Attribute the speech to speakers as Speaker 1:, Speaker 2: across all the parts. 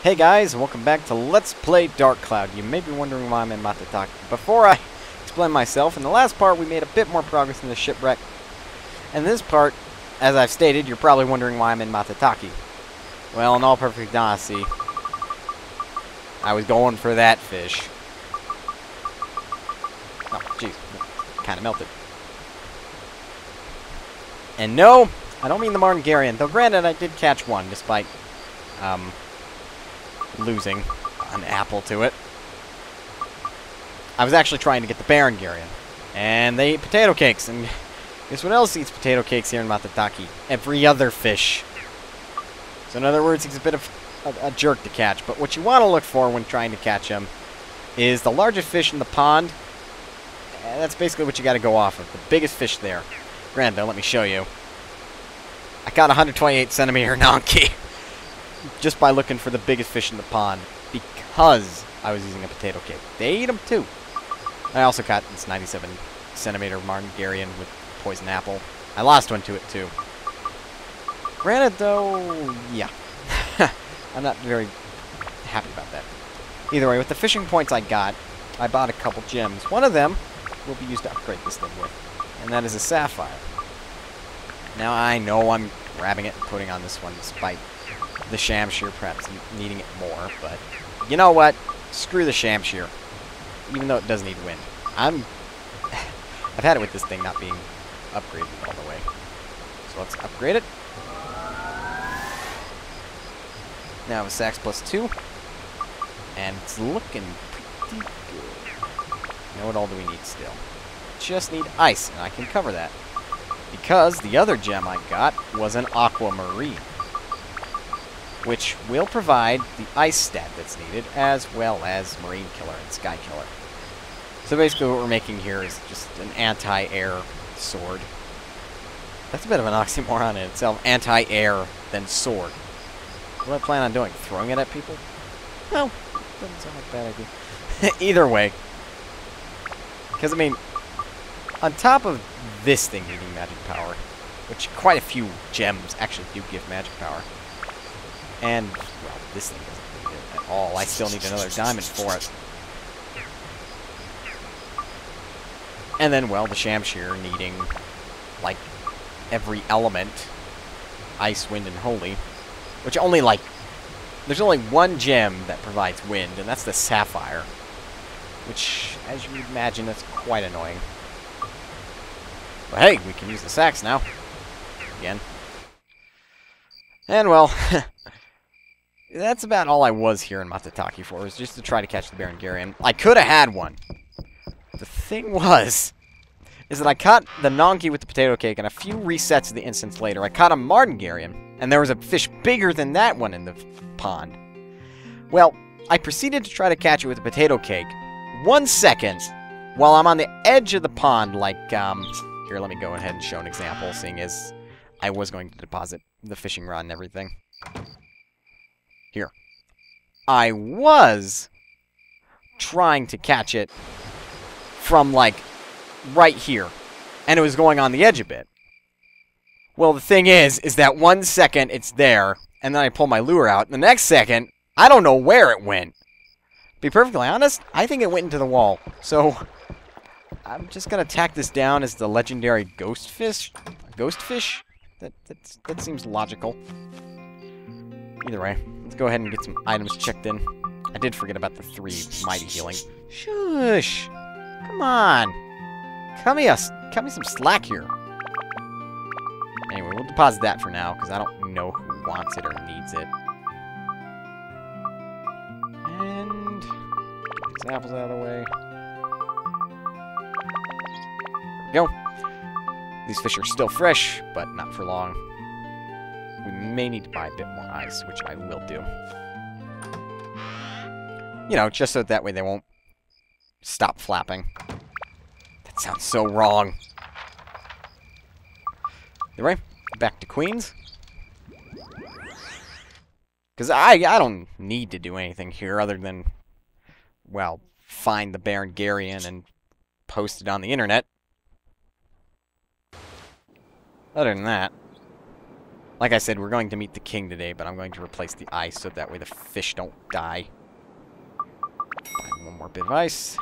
Speaker 1: Hey guys, welcome back to Let's Play Dark Cloud. You may be wondering why I'm in Matataki. Before I explain myself, in the last part we made a bit more progress in the shipwreck. And this part, as I've stated, you're probably wondering why I'm in Matataki. Well, in all perfect honesty, I was going for that fish. Oh, jeez, kind of melted. And no, I don't mean the Martingarian, though granted I did catch one, despite, losing an apple to it. I was actually trying to get the Barangarian, and they eat potato cakes, and guess what else eats potato cakes here in Matataki? Every other fish. So in other words, he's a bit of a jerk to catch, but what you want to look for when trying to catch him is the largest fish in the pond. And that's basically what you got to go off of, the biggest fish there. Granted, though, let me show you. I caught a 128 centimeter nonki just by looking for the biggest fish in the pond because I was using a potato cake. They eat them too. I also caught this 97 centimeter Martingarian with poison apple. I lost one to it too. Granted, though, yeah. I'm not very happy about that. Either way, with the fishing points I got, I bought a couple gems. One of them will be used to upgrade this thing with, and that is a sapphire. Now, I know I'm grabbing it and putting on this one despite the Shamshir perhaps needing it more, but you know what? Screw the Shamshir, even though it does need wind. I've had it with this thing not being upgraded all the way. So let's upgrade it. Now I have a Sax +2, and it's looking pretty good. Now what all do we need still? Just need ice, and I can cover that. Because the other gem I got was an aquamarine, which will provide the ice stat that's needed, as well as marine killer and sky killer. So basically what we're making here is just an anti-air sword. That's a bit of an oxymoron in itself. Anti-air, then sword. What do I plan on doing? Throwing it at people? No, doesn't sound like a bad idea. Either way. Because, I mean, on top of this thing needing magic power, which quite a few gems actually do give magic power, and, well, this thing doesn't need it at all. I still need another diamond for it. And then, well, the Shamshir needing, like, every element, ice, wind, and holy, which only, like, there's only one gem that provides wind, and that's the sapphire, which, as you would imagine, that's quite annoying. But hey, we can use the sax now. Again. And, well, that's about all I was here in Matataki for, is just to try to catch the Barangarian. I could have had one. The thing is that I caught the Nonki with the potato cake, and a few resets of the instance later, I caught a Martingarian, and there was a fish bigger than that one in the pond. Well, I proceeded to try to catch it with a potato cake. 1 second, while I'm on the edge of the pond, like, here, let me go ahead and show an example, seeing as I was going to deposit the fishing rod and everything. Here. I was trying to catch it from, like, right here. And it was going on the edge a bit. Well, the thing is that 1 second it's there, and then I pull my lure out, and the next second, I don't know where it went. To be perfectly honest, I think it went into the wall. So I'm just gonna tack this down as the legendary ghost fish. That seems logical. Either way, let's go ahead and get some items checked in. I did forget about the 3 mighty healing. Shush! Come on! Cut me some slack here. Anyway, we'll deposit that for now, because I don't know who wants it or needs it. And get these apples out of the way. There we go. These fish are still fresh, but not for long. We may need to buy a bit more ice, which I will do. You know, just so that way they won't stop flapping. That sounds so wrong. Anyway, back to Queens. Because I don't need to do anything here other than, well, find the Barangarian and post it on the internet. Other than that, Like I said, we're going to meet the king today, but I'm going to replace the ice so that way the fish don't die. Buy one more bit of ice.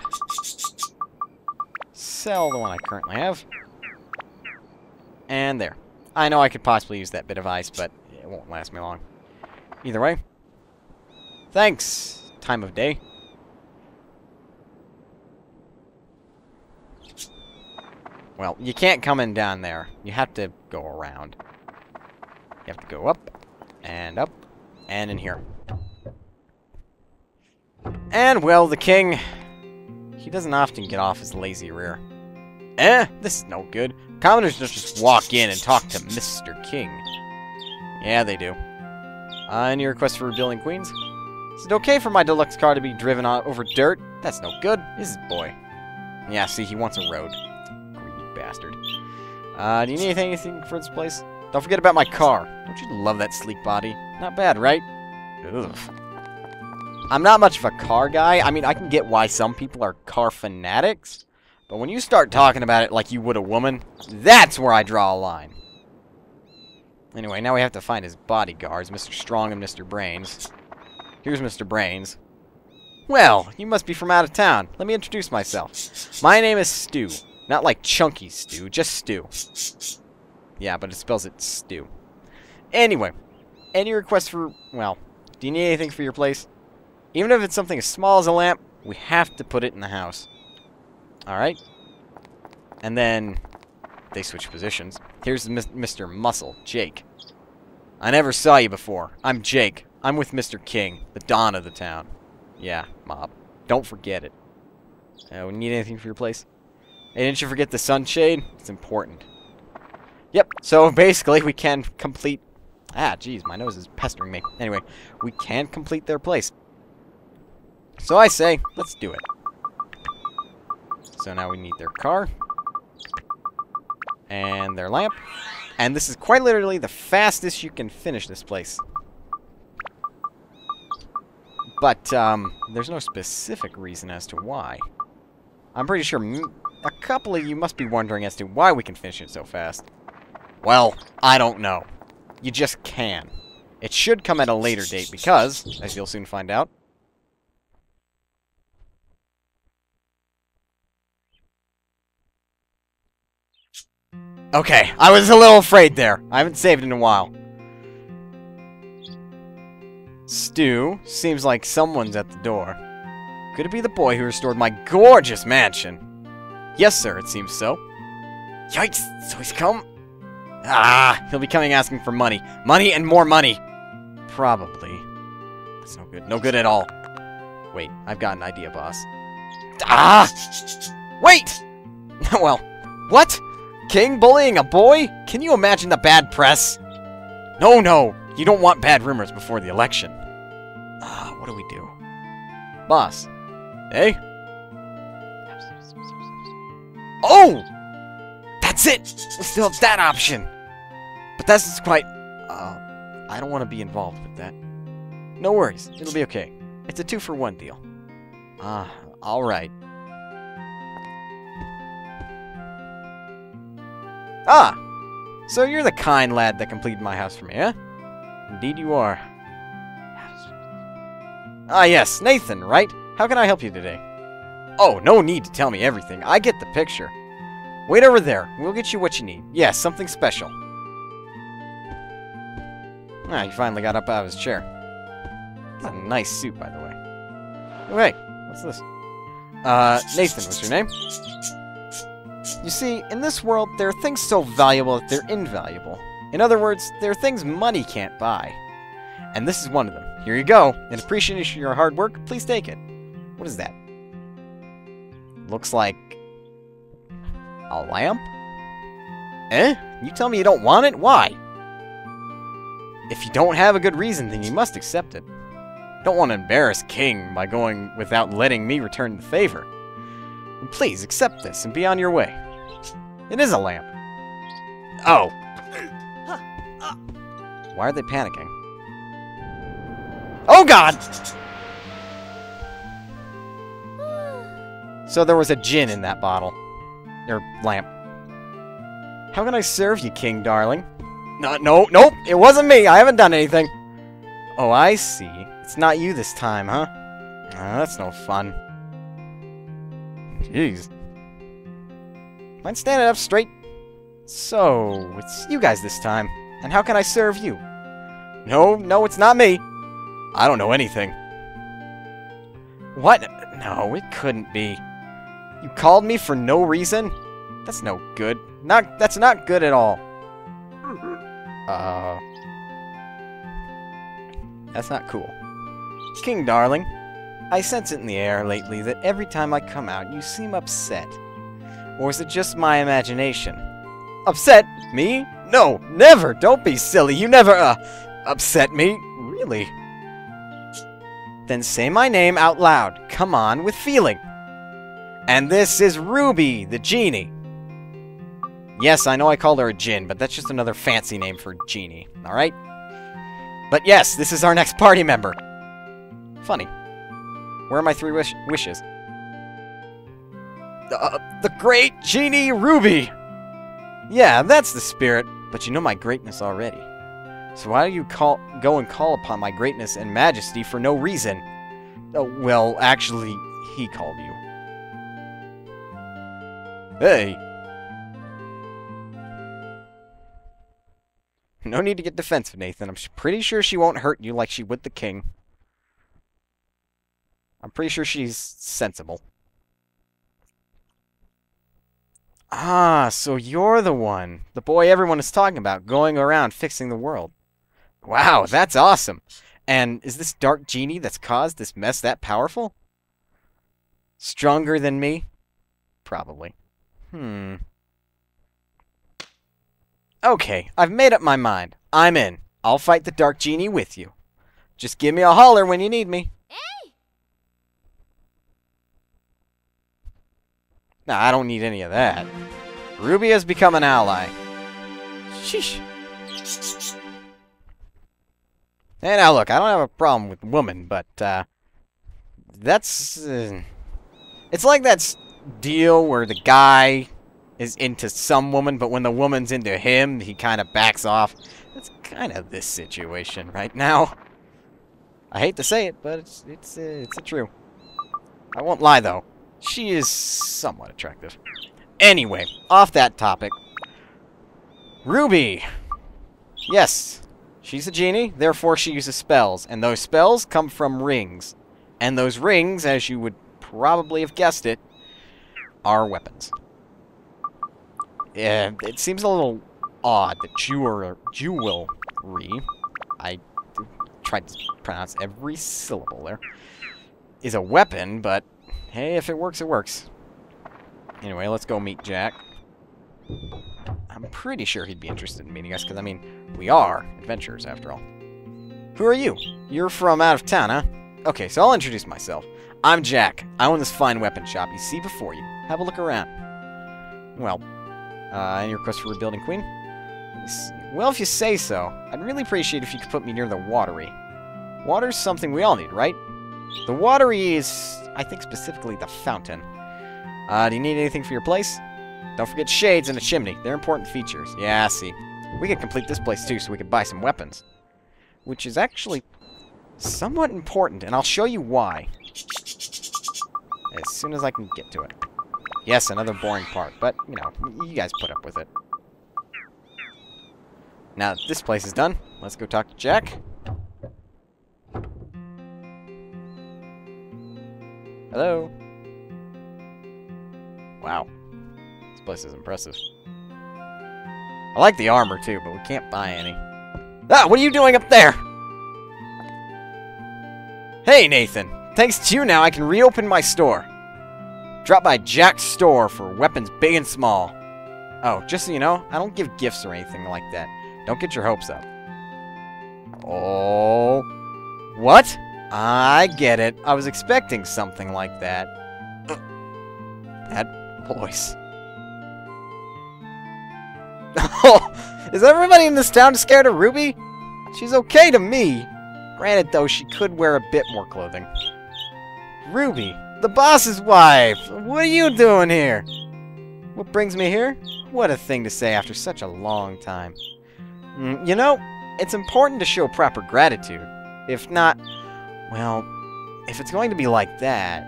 Speaker 1: Sell the one I currently have. And there. I know I could possibly use that bit of ice, but it won't last me long. Either way. Thanks. Time of day. Well, you can't come in down there. You have to go around. You have to go up, and in here. And, well, the king, he doesn't often get off his lazy rear. This is no good. Commoners just walk in and talk to Mr. King. Yeah, they do. Any requests for rebuilding queens? Is it okay for my deluxe car to be driven over dirt? That's no good, is it, boy? Yeah, see, he wants a road. Greedy bastard. Do you need anything for this place? Don't forget about my car. Don't you love that sleek body? Not bad, right? Ugh. I'm not much of a car guy. I mean, I can get why some people are car fanatics. But when you start talking about it like you would a woman, that's where I draw a line. Anyway, now we have to find his bodyguards, Mr. Strong and Mr. Brains. Here's Mr. Brains. Well, you must be from out of town. Let me introduce myself. My name is Stu. Not like Chunky Stew, just Stu. Yeah, but it spells it stew. Anyway, any requests for, well, do you need anything for your place? Even if it's something as small as a lamp, we have to put it in the house. Alright? And then, they switch positions. Here's Mr. Muscle, Jake. I never saw you before. I'm Jake. I'm with Mr. King, the Don of the town. Yeah, mob. Don't forget it. We need anything for your place? Hey, didn't you forget the sunshade? It's important. Yep, so basically we can complete... Ah, jeez, my nose is pestering me. Anyway, we can complete their place. So I say, let's do it. So now we need their car. And their lamp. And this is quite literally the fastest you can finish this place. But, there's no specific reason as to why. I'm pretty sure a couple of you must be wondering as to why we can finish it so fast. Well, I don't know. You just can. It should come at a later date because, as you'll soon find out... Okay, I was a little afraid there. I haven't saved in a while. Stu, seems like someone's at the door. Could it be the boy who restored my gorgeous mansion? Yes, sir, it seems so. Yikes, so he's come? Ah, he'll be coming asking for money. Money and more money. Probably. That's no good. No good at all. Wait, I've got an idea, boss. Ah! Wait! Well, what? King bullying a boy? Can you imagine the bad press? No, no. You don't want bad rumors before the election. What do we do? Boss. Hey? Oh! That's it! We still have that option! But that's just quite... I don't want to be involved with that. No worries. It'll be okay. It's a 2-for-1 deal. Alright. Ah! So you're the kind lad that completed my house for me, huh? Indeed you are. Ah, yes, Nathan, right? How can I help you today? Oh, no need to tell me everything. I get the picture. Wait over there. We'll get you what you need. Yes, something special. Ah, he finally got up out of his chair. That's a nice suit, by the way. Oh, hey, what's this? Nathan, what's your name? You see, in this world, there are things so valuable that they're invaluable. In other words, there are things money can't buy. And this is one of them. Here you go. In appreciation of your hard work, please take it. What is that? Looks like... a lamp? Eh? You tell me you don't want it? Why? If you don't have a good reason, then you must accept it. Don't want to embarrass King by going without letting me return the favor. And please, accept this and be on your way. It is a lamp. Oh. Why are they panicking? Oh God! So there was a Djinn in that bottle. Or lamp. How can I serve you, King, darling? Nope, it wasn't me. I haven't done anything. Oh, I see. It's not you this time, huh? That's no fun. Jeez. Mind standing up straight? So, it's you guys this time. And how can I serve you? No, it's not me. I don't know anything. What? No, it couldn't be. You called me for no reason? That's no good. That's not good at all. That's not cool. King darling, I sense it in the air lately that every time I come out you seem upset. Or is it just my imagination? Upset? Me? No, never! Don't be silly, you never, upset me? Really? Then say my name out loud. Come on, with feeling. And this is Ruby, the genie. Yes, I know I called her a Djinn, but that's just another fancy name for genie, alright? But yes, this is our next party member. Funny. Where are my 3 wishes? The great genie Ruby! Yeah, that's the spirit, but you know my greatness already. So why do you go and call upon my greatness and majesty for no reason? Oh, well, actually, he called you. Hey! No need to get defensive, Nathan. I'm pretty sure she won't hurt you like she would the king. I'm pretty sure she's sensible. Ah, so you're the one. The boy everyone is talking about, going around fixing the world. Wow, that's awesome. And is this dark genie that's caused this mess that powerful? Stronger than me? Probably. Okay, I've made up my mind. I'm in. I'll fight the dark genie with you. Just give me a holler when you need me.
Speaker 2: Hey!
Speaker 1: Nah, I don't need any of that. Ruby has become an ally. Sheesh. And now look, I don't have a problem with women, but, that's, it's like that deal where the guy is into some woman, but when the woman's into him, he kind of backs off. That's kind of this situation right now. I hate to say it, but it's true. I won't lie, though. She is somewhat attractive. Anyway, off that topic. Ruby! Yes, she's a genie, therefore she uses spells, and those spells come from rings. And those rings, as you would probably have guessed it, are weapons. Yeah, it seems a little odd that jewelry, I tried to pronounce every syllable there, is a weapon, but hey, if it works, it works. Anyway, let's go meet Jack. I'm pretty sure he'd be interested in meeting us, because, I mean, we are adventurers, after all. Who are you? You're from out of town, huh? Okay, so I'll introduce myself. I'm Jack. I own this fine weapon shop you see before you. Have a look around. Well, any request for rebuilding Queen? Well, if you say so. I'd really appreciate if you could put me near the watery. Water's something we all need, right? The watery is, I think, specifically the fountain. Do you need anything for your place? Don't forget shades and a chimney. They're important features. Yeah, I see. We could complete this place, too, so we could buy some weapons. Which is actually somewhat important, and I'll show you why. As soon as I can get to it. Yes, another boring part, but, you know, you guys put up with it. Now that this place is done, let's go talk to Jack. Hello? Wow. This place is impressive. I like the armor, too, but we can't buy any. Ah, what are you doing up there? Hey, Nathan. Thanks to you now, I can reopen my store. Drop by Jack's store for weapons big and small. Oh, just so you know, I don't give gifts or anything like that. Don't get your hopes up. Oh. What? I get it. I was expecting something like that. That voice. Oh, is everybody in this town scared of Ruby? She's okay to me. Granted, though, she could wear a bit more clothing. Ruby, the boss's wife! What are you doing here? What brings me here? What a thing to say after such a long time. You know, it's important to show proper gratitude. If not, well, if it's going to be like that,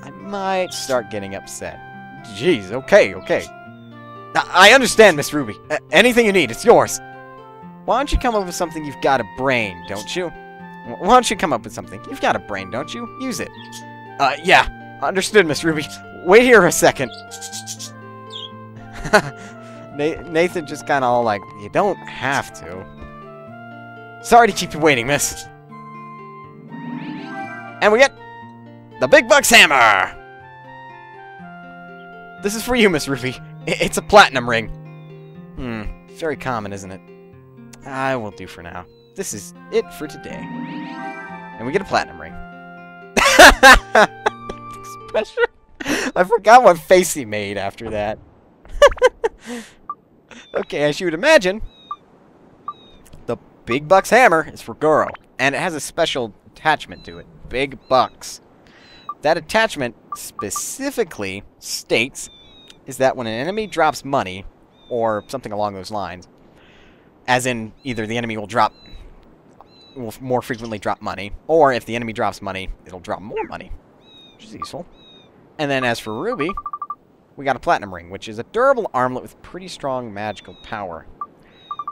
Speaker 1: I might start getting upset. Jeez, okay. I understand, Miss Ruby. Anything you need, it's yours. Why don't you come up with something? You've got a brain, don't you? Why don't you come up with something? You've got a brain, don't you? Use it. Yeah. Understood, Miss Ruby. Wait here a second. Nathan just kind of all like, you don't have to. Sorry to keep you waiting, miss. And we get the big bucks hammer. This is for you, Miss Ruby. It's a platinum ring. Very common, isn't it? I will do for now. This is it for today. And we get a platinum ring. Expression. I forgot what face he made after that. Okay, as you would imagine, the big bucks hammer is for Goro. And it has a special attachment to it. Big bucks. That attachment specifically states is that when an enemy drops money, or something along those lines, as in either the enemy will more frequently drop money, or if the enemy drops money, it'll drop more money, which is useful. And then as for Ruby, we got a platinum ring, which is a durable armlet with pretty strong magical power,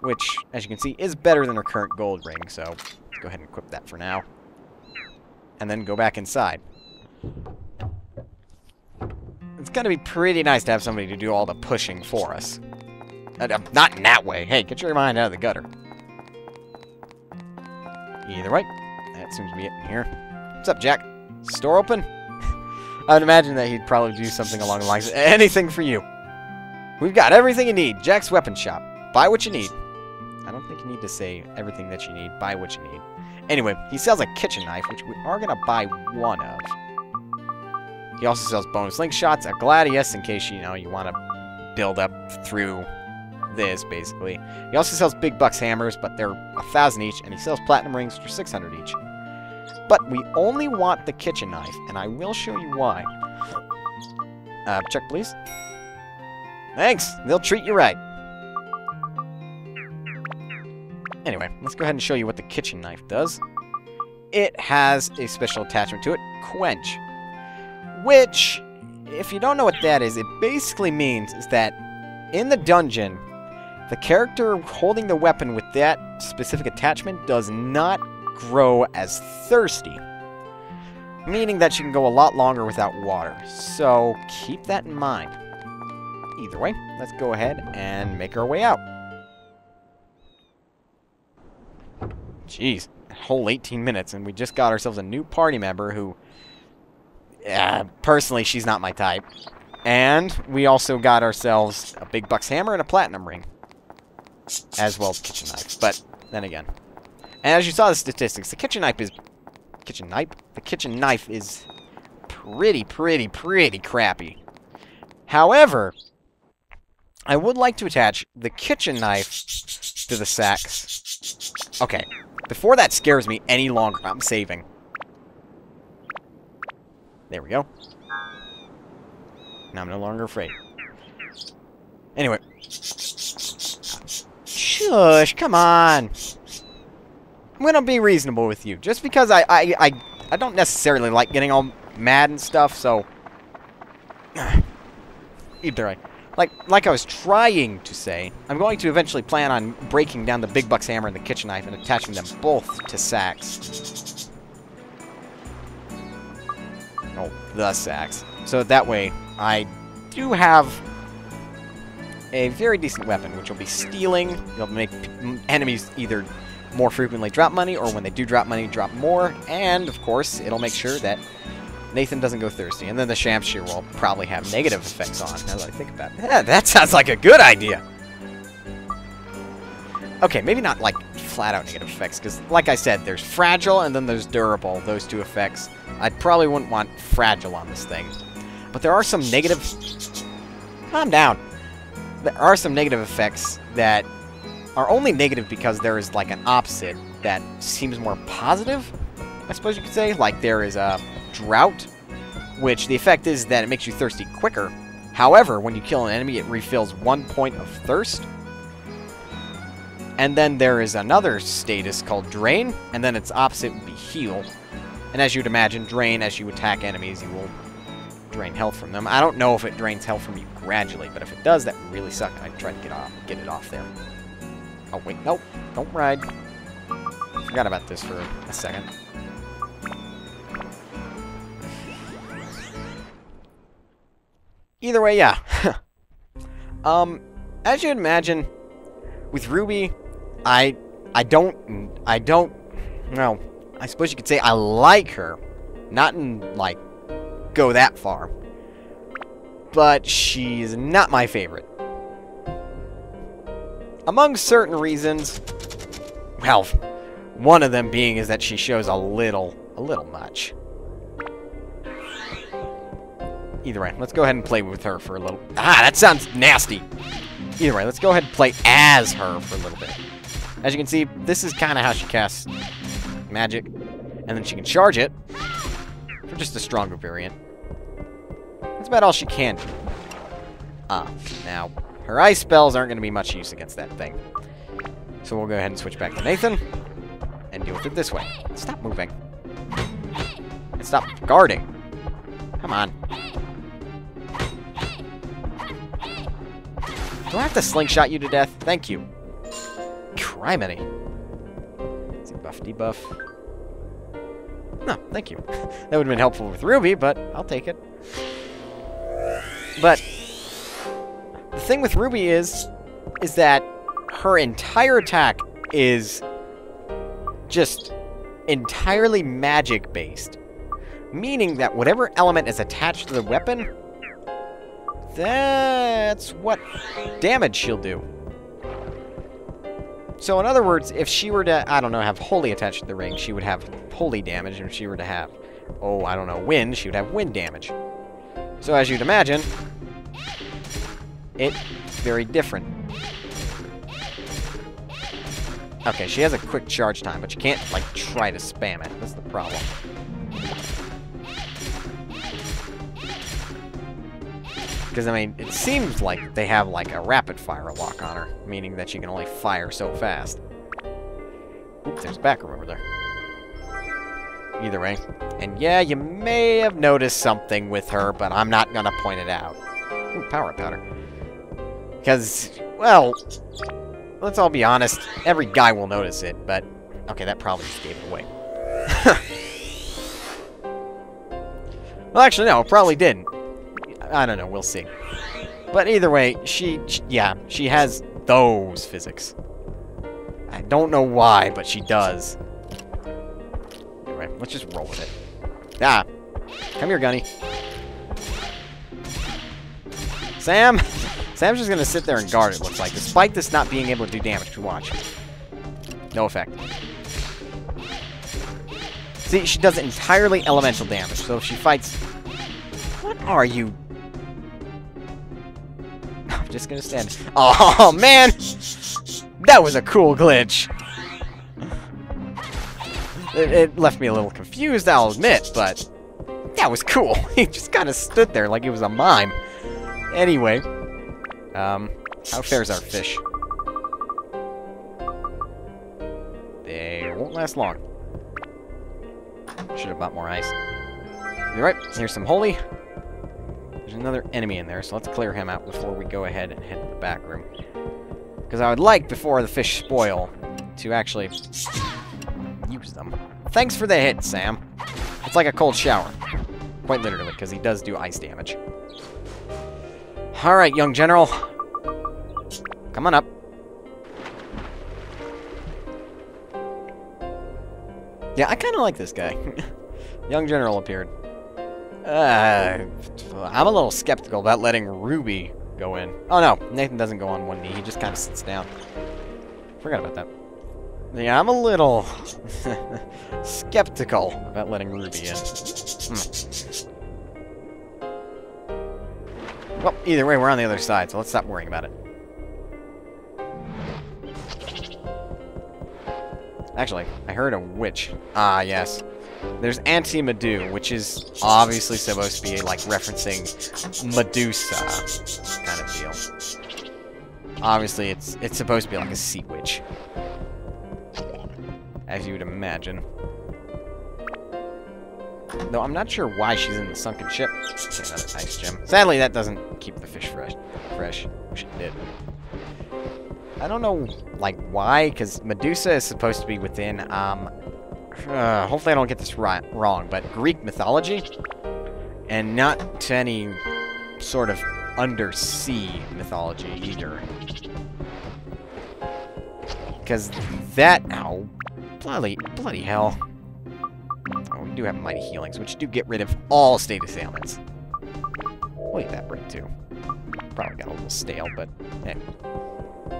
Speaker 1: which, as you can see, is better than her current gold ring, so let's go ahead and equip that for now. And then go back inside. It's gonna be pretty nice to have somebody to do all the pushing for us. Not in that way. Hey, get your mind out of the gutter. Either way, that seems to be it in here. What's up, Jack? Store open? I'd imagine that he'd probably do something along the lines of anything for you. We've got everything you need. Jack's Weapon Shop. Buy what you need. I don't think you need to say everything that you need. Buy what you need. Anyway, he sells a kitchen knife, which we are going to buy one of. He also sells bonus link shots, a gladius, in case, you know, you want to build up through this, basically. He also sells big bucks hammers, but they're 1,000 each, and he sells platinum rings, which are 600 each. But we only want the kitchen knife, and I will show you why. Check, please. Thanks! They'll treat you right. Anyway, let's go ahead and show you what the kitchen knife does. It has a special attachment to it, Quench. Which, if you don't know what that is, it basically means is that in the dungeon, the character holding the weapon with that specific attachment does not grow as thirsty. Meaning that she can go a lot longer without water. So, keep that in mind. Either way, let's go ahead and make our way out. Jeez, a whole 18 minutes, and we just got ourselves a new party member who... personally, she's not my type. And we also got ourselves a big bucks hammer and a platinum ring. As well as kitchen knife. But, then again. And as you saw the statistics, the kitchen knife is... The kitchen knife is pretty crappy. However, I would like to attach the kitchen knife to the sacks. Okay, before that scares me any longer, I'm saving. There we go. Now I'm no longer afraid. Anyway. Shush, come on. I'm gonna be reasonable with you. Just because I don't necessarily like getting all mad and stuff, so... Either way. Like I was trying to say, I'm going to eventually plan on breaking down the big bucks hammer and the kitchen knife and attaching them both to sacks. Oh, the sacks. So that way, I do have a very decent weapon, which will be stealing. It'll make enemies either more frequently drop money, or when they do drop money, drop more. And, of course, it'll make sure that Nathan doesn't go thirsty. And then the Shamshir will probably have negative effects on, now that I think about it. Yeah, that sounds like a good idea! Okay, maybe not, like, flat-out negative effects, because, like I said, there's fragile and then there's durable, those two effects. I probably wouldn't want fragile on this thing. But there are some negative... Calm down! There are some negative effects that are only negative because there is, like, an opposite that seems more positive, I suppose you could say. Like, there is a drought, which the effect is that it makes you thirsty quicker. However, when you kill an enemy, it refills 1 point of thirst. And then there is another status called Drain, and then its opposite would be Heal. And as you'd imagine, Drain, as you attack enemies, you will drain health from them. I don't know if it drains health from you gradually, but if it does, that would really suck. I'd try to get it off there. Oh, wait, nope. Don't ride. Forgot about this for a second. Either way, yeah. As you'd imagine, with Ruby, I don't, well, I suppose you could say I like her. Not in, like, go that far. But she's not my favorite. Among certain reasons, well, one of them being is that she shows a little much. Either way, let's go ahead and play with her for a little... Ah, that sounds nasty! Either way, let's go ahead and play as her for a little bit. As you can see, this is kind of how she casts magic. And then she can charge it for just a stronger variant. That's about all she can do. Now, her ice spells aren't going to be much use against that thing. So we'll go ahead and switch back to Nathan. And deal with it this way. Stop moving. And stop guarding. Come on. Do I have to slingshot you to death? Thank you. Criminy. Is it buff debuff? No, thank you. That would have been helpful with Ruby, but I'll take it. But the thing with Ruby is that her entire attack is just entirely magic-based. Meaning that whatever element is attached to the weapon, that's what damage she'll do. So in other words, if she were to, I don't know, have holy attached to the ring, she would have holy damage. And if she were to have, oh, I don't know, wind, she would have wind damage. So as you'd imagine, it's very different. Okay, she has a quick charge time, but you can't, like, try to spam it. That's the problem. Because, I mean, it seems like they have, like, a rapid-fire lock on her, meaning that she can only fire so fast. Oops, there's a back room over there. Either way. And yeah, you may have noticed something with her, but I'm not gonna point it out. Ooh, power powder. Because, well, let's all be honest, every guy will notice it, but... Okay, that probably just gave it away. Well, actually, no, it probably didn't. I don't know, we'll see. But either way, she has those physics. I don't know why, but she does. Anyway, let's just roll with it. Ah! Come here, Gunny. Sam! Sam's just gonna sit there and guard, it looks like, despite this not being able to do damage. To watch. No effect. See, she does entirely elemental damage, so if she fights... What are you... I'm just gonna stand... Oh, man! That was a cool glitch! It left me a little confused, I'll admit, but... That was cool! He just kind of stood there like he was a mime. Anyway... how fares our fish? They won't last long. Should have bought more ice. You're right, here's some holy. There's another enemy in there, so let's clear him out before we go ahead and head to the back room. Because I would like, before the fish spoil, to actually use them. Thanks for the hit, Sam. It's like a cold shower. Quite literally, because he does do ice damage. Alright, young general. Come on up. Yeah, I kind of like this guy. Young general appeared. I'm a little skeptical about letting Ruby go in. Oh no, Nathan doesn't go on one knee. He just kind of sits down. Forgot about that. Yeah, I'm a little skeptical about letting Ruby in. Well, either way, we're on the other side, so let's stop worrying about it. Actually, I heard a witch. Ah, yes. There's Anti-Medu, which is obviously supposed to be, like, referencing Medusa kind of deal. Obviously, it's supposed to be like a sea witch, as you would imagine. Though I'm not sure why she's in the sunken ship. Okay, another nice gem. Sadly, that doesn't keep the fish fresh. Wish it did. I don't know, like, why, because Medusa is supposed to be within, hopefully I don't get this wrong, but Greek mythology, and not to any sort of undersea mythology either. Because that, ow, bloody hell. Oh, we do have mighty healings, which do get rid of all state assailants. We'll eat that bread too. Probably got a little stale, but hey.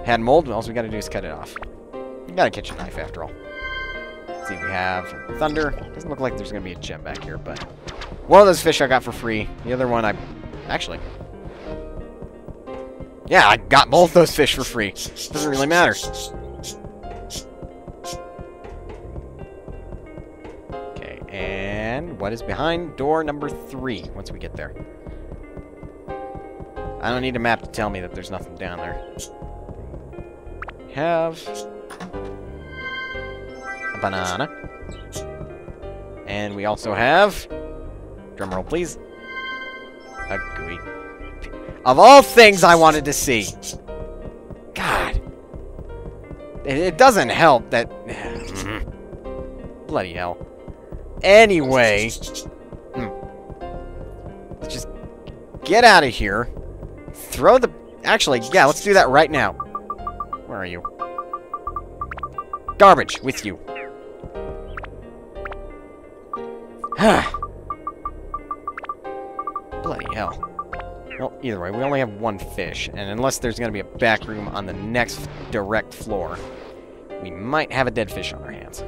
Speaker 1: Had mold, all we gotta do is cut it off. You got a kitchen knife after all. Let's see, we have thunder. Doesn't look like there's gonna be a gem back here, but one of those fish I got for free. The other one actually, yeah, I got both those fish for free. Doesn't really matter. Okay, and what is behind door number 3 once we get there? I don't need a map to tell me that there's nothing down there. We have a banana. And we also have, drumroll please, a gooey. Of all things I wanted to see. God. It doesn't help that... Bloody hell. Anyway. Let's just get out of here. Throw the... Actually, yeah, let's do that right now. Where are you? Garbage, with you. Bloody hell. Well, either way, we only have one fish, and unless there's going to be a back room on the next direct floor, we might have a dead fish on our hands.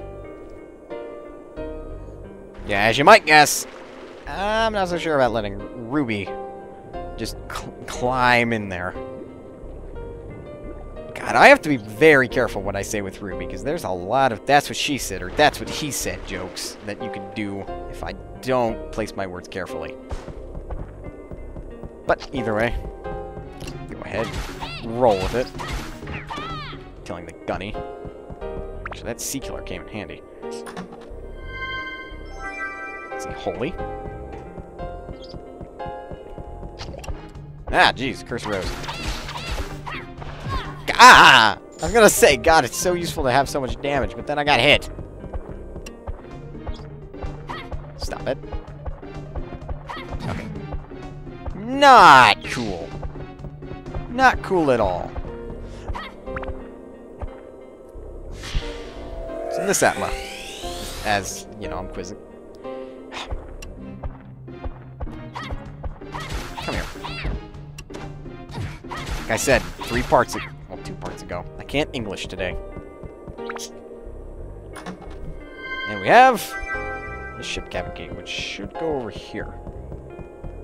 Speaker 1: Yeah, as you might guess, I'm not so sure about letting Ruby just climb in there. God, I have to be very careful what I say with Ruby, because there's a lot of that's what she said, or that's what he said jokes that you could do if I don't place my words carefully. But either way, go ahead, roll with it. Killing the gunny. Actually, that sea killer came in handy. Let's see, holy. Ah, jeez, curse rose. Ah! I was gonna say, God, it's so useful to have so much damage, but then I got hit. Stop it. Okay. Not cool. Not cool at all. So this Atla, as, you know, I'm quizzing. Come here. Like I said, 2 parts ago. I can't English today. And we have the ship cabin gate, which should go over here.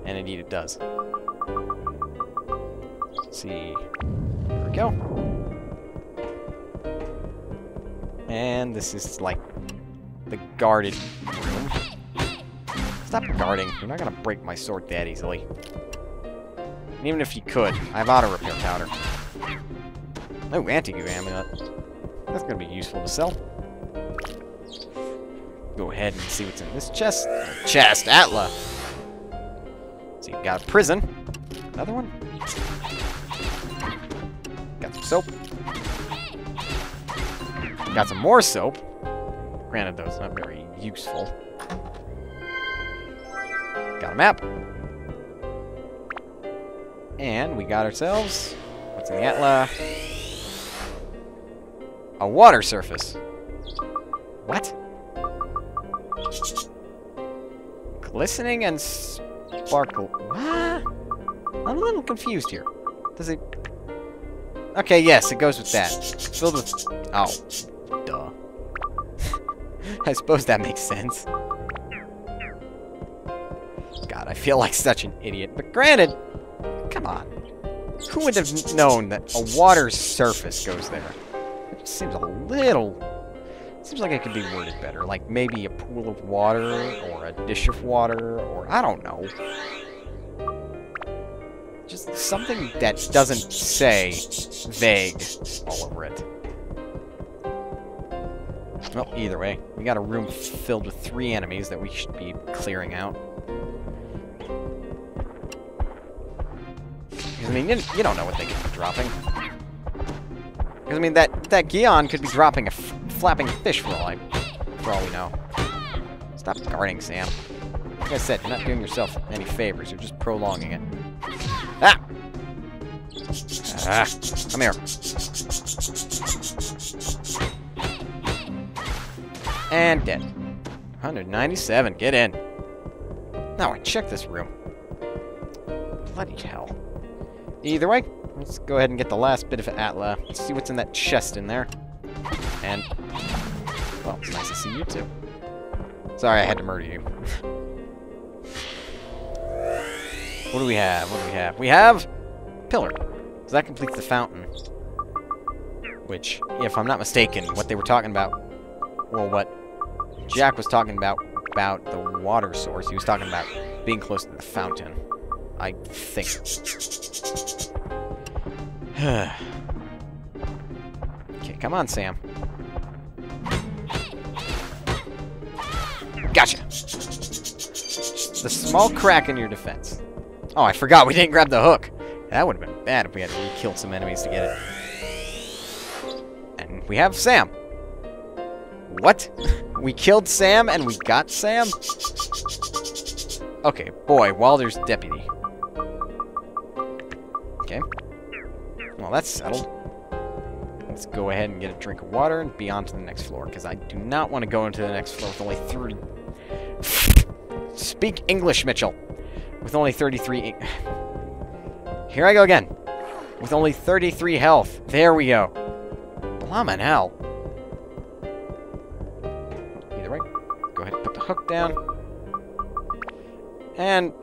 Speaker 1: And indeed it does. Let's see. There we go. And this is like the guarded room. Stop guarding. You're not gonna break my sword that easily. And even if you could, I have auto repair powder. Oh, anti-goo amulet. That's gonna be useful to sell. Go ahead and see what's in this chest. Chest, Atla. So you've got a prison. Another one. Got some soap. Got some more soap. Granted, those not very useful. Got a map. And we got ourselves... What's in the Atla? A water surface. What? Glistening and sparkle. What? I'm a little confused here. Does it... Okay, yes, it goes with that. Filled with... Oh. Duh. I suppose that makes sense. God, I feel like such an idiot. But granted, come on. Who would have known that a water surface goes there? It just seems a little... Seems like it could be worded better. Like maybe a pool of water, or a dish of water, or I don't know. Just something that doesn't say vague all over it. Well, either way, we got a room filled with 3 enemies that we should be clearing out. I mean, you don't know what they could be dropping. Because, I mean, that Gion could be dropping a flapping fish for all we know. Stop guarding, Sam. Like I said, you're not doing yourself any favors. You're just prolonging it. Ah! Ah! Come here. And dead. 197. Get in. Now, check this room. Bloody hell. Either way, let's go ahead and get the last bit of Atla. Let's see what's in that chest in there. And, well, it's nice to see you too. Sorry, I had to murder you. What do we have? What do we have? We have Pillar. So that completes the fountain. Which, if I'm not mistaken, what they were talking about, well, what Jack was talking about the water source, he was talking about being close to the fountain. I think. Okay, come on, Sam. Gotcha. The small crack in your defense. Oh, I forgot we didn't grab the hook. That would have been bad if we had to re-kill some enemies to get it. And we have Sam. What? We killed Sam and we got Sam? Okay, boy, Walder's deputy. Okay. Well, that's settled. Let's go ahead and get a drink of water and be on to the next floor, because I do not want to go into the next floor with only 30... Speak English, Mitchell. With only 33... Here I go again. With only 33 health. There we go. Blammin' hell. Either way, go ahead and put the hook down. And,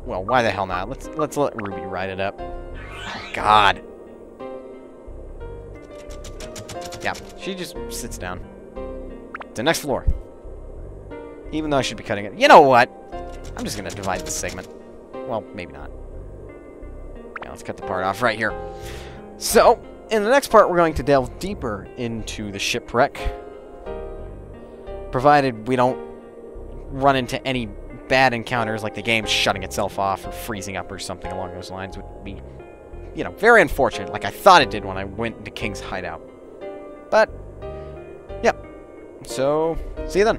Speaker 1: well, why the hell not? Let's let Ruby ride it up. Oh, God. Yeah, she just sits down. The next floor. Even though I should be cutting it. You know what? I'm just gonna divide this segment. Well, maybe not. Yeah, let's cut the part off right here. So, in the next part, we're going to delve deeper into the shipwreck. Provided we don't run into any bad encounters, like the game shutting itself off or freezing up or something along those lines, would be, you know, very unfortunate, like I thought it did when I went into King's hideout. But, yep. So, see you then.